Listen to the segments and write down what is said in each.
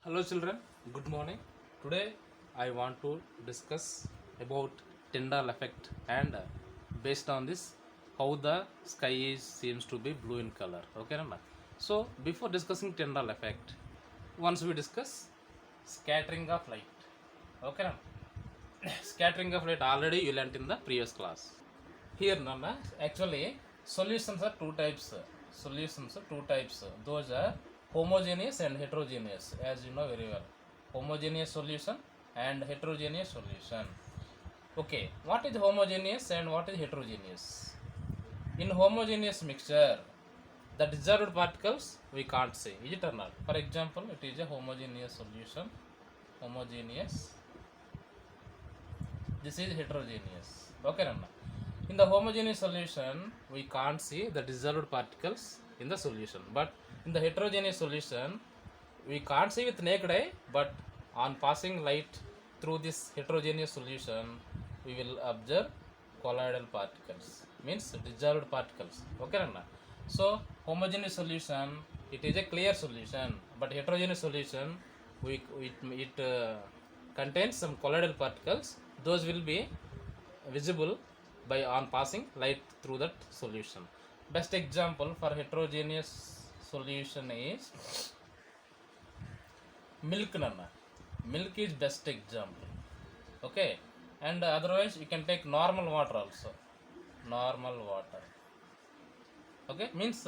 Hello children, good morning. Today I want to discuss about Tyndall effect and based on this how the sky seems to be blue in color. Okay, Nanda? So before discussing Tyndall effect, once we discuss scattering of light. Okay, Nanda? Scattering of light already you learnt in the previous class. Here, Nana, actually, solutions are two types. Solutions are two types. Those are homogeneous and heterogeneous, as you know very well. Homogeneous solution and heterogeneous solution. Okay, what is homogeneous and what is heterogeneous? In homogeneous mixture, the dissolved particles we can't see. Is it or not? For example, it is a homogeneous solution. Homogeneous. This is heterogeneous. Okay, Nana. In the homogeneous solution, we can't see the dissolved particles in the solution. But in the heterogeneous solution, we can't see with naked eye, but on passing light through this heterogeneous solution, we will observe colloidal particles, means dissolved particles. Okay, Anna? So, homogeneous solution, it is a clear solution, but heterogeneous solution, it contains some colloidal particles. Those will be visible by on passing light through that solution. Best example for heterogeneous solution is milk. Nana. Milk is best example. Okay, and otherwise you can take normal water also. Normal water. Okay, means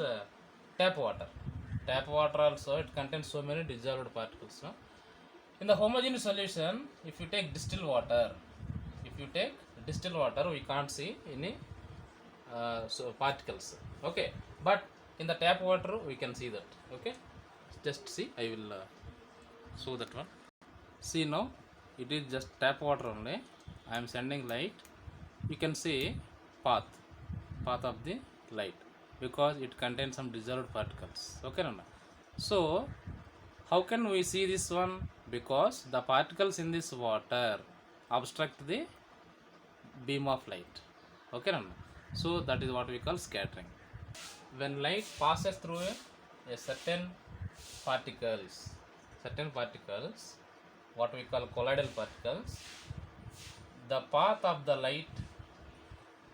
tap water. Tap water also, it contains so many dissolved particles. No? In the homogeneous solution, if you take distilled water, we can't see any particles. Okay, but in the tap water we can see that. Okay, just see, I will show that one. See, now it is just tap water only. I am sending light. You can see path of the light because it contains some dissolved particles. Okay, Nana? So how can we see this one? Because the particles in this water obstruct the beam of light. Okay, Nana? So that is what we call scattering. When light passes through a certain particles, what we call colloidal particles, the path of the light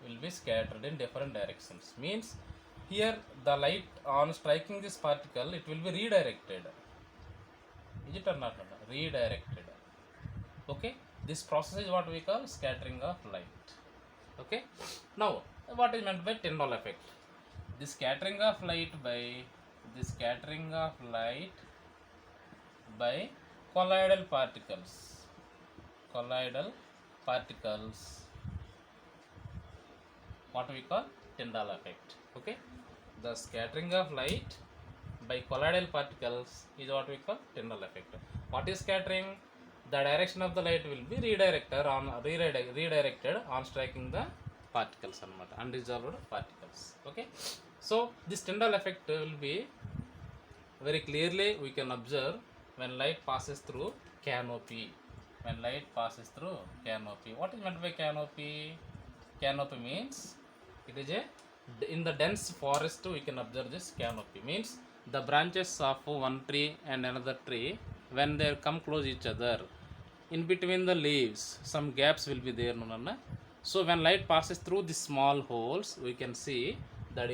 will be scattered in different directions. Means here the light on striking this particle, it will be redirected. Is it or not? Redirected. Okay, this process is what we call scattering of light. Okay, now what is meant by Tyndall effect? The scattering of light by colloidal particles. What we call Tyndall effect. Okay, the scattering of light by colloidal particles is what we call Tyndall effect. What is scattering? The direction of the light will be redirected on striking the particles, undissolved particles. Okay, so this Tyndall effect will be very clearly we can observe when light passes through canopy. What is meant by canopy? Canopy means it is in the dense forest we can observe this canopy. Means the branches of one tree and another tree, when they come close each other, in between the leaves some gaps will be there. No? So when light passes through these small holes, we can see the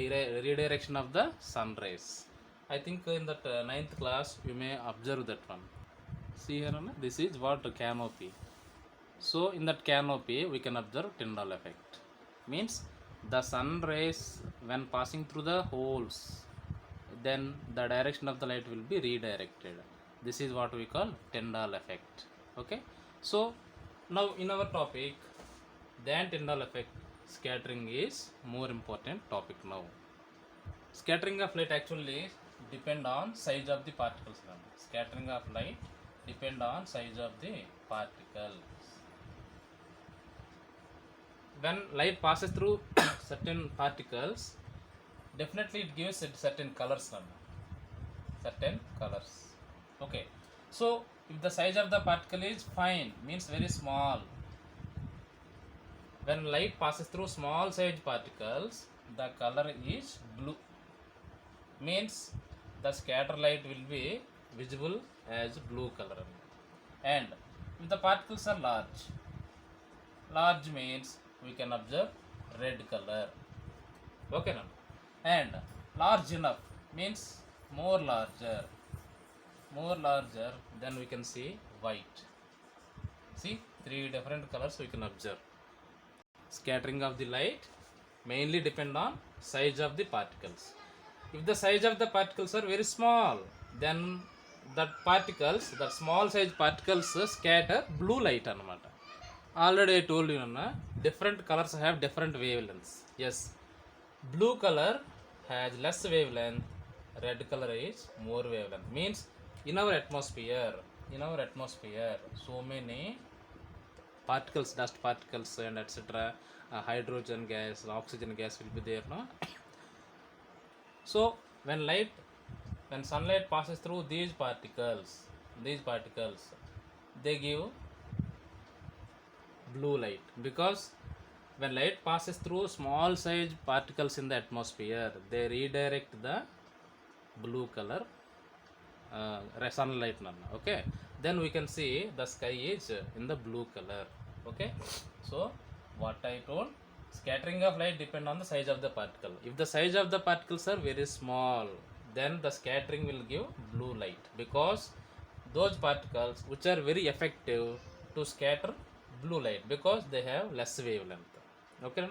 redirection of the sun rays. I think in that 9th class you may observe that one. See here, no? This is what canopy. So in that canopy we can observe Tyndall effect. Means the sun rays when passing through the holes, then the direction of the light will be redirected. This is what we call Tyndall effect. Okay, so now in our topic, than Tyndall effect, scattering is more important topic now. Scattering of light actually depend on size of the particles. Scattering of light depend on size of the particles. When light passes through certain particles, definitely it gives certain colors. Okay, so if the size of the particle is fine, means very small, when light passes through small size particles, the color is blue. Means the scatter light will be visible as blue color. And if the particles are large means we can observe red color. Okay now. And large enough means more larger, then we can see white. See, three different colors we can observe. Scattering of the light mainly depend on size of the particles. If the size of the particles are very small, then that small size particles scatter blue light anamata. Already I told you, different colors have different wavelengths. Yes, blue color has less wavelength, red color is more wavelength. Means in our atmosphere, so many particles, dust particles and etc., hydrogen gas, oxygen gas will be there, no? So when sunlight passes through these particles, they give blue light, because when light passes through small size particles in the atmosphere, they redirect the blue color sunlight. Okay, then we can see the sky is in the blue color. Okay, so what I told, scattering of light depend on the size of the particle. If the size of the particles are very small, then the scattering will give blue light, because those particles which are very effective to scatter blue light, because they have less wavelength. Okay,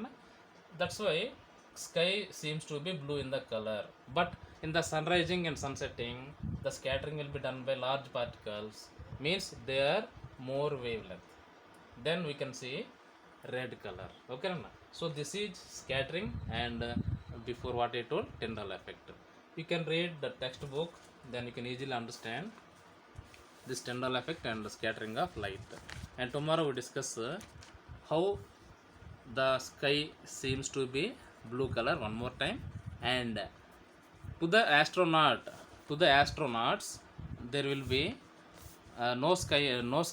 that's why sky seems to be blue in the color. But in the sun rising and sun setting, the scattering will be done by large particles, means they are more wavelength, then we can see red color. Okay, so this is scattering, and before what I told, Tyndall effect. You can read the textbook, then you can easily understand this Tyndall effect and the scattering of light. And tomorrow we discuss how the sky seems to be blue color one more time. And to the astronauts there will be no sky, no,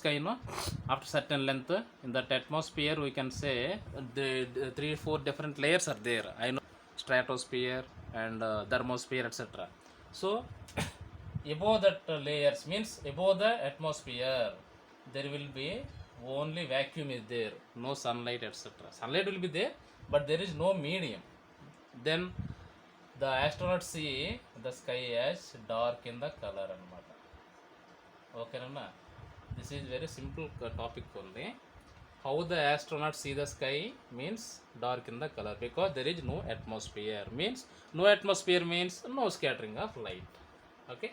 after certain length in that atmosphere. We can say the 3-4 different layers are there. I know, stratosphere and thermosphere, etc. So above that layers means above the atmosphere, there will be only vacuum is there, no sunlight, etc. Sunlight will be there, but there is no medium. Then the astronauts see the sky as dark in the color anamata. Okay, Nana? This is very simple topic only. How the astronauts see the sky means dark in the color, because there is no atmosphere. Means no atmosphere means no scattering of light. Okay.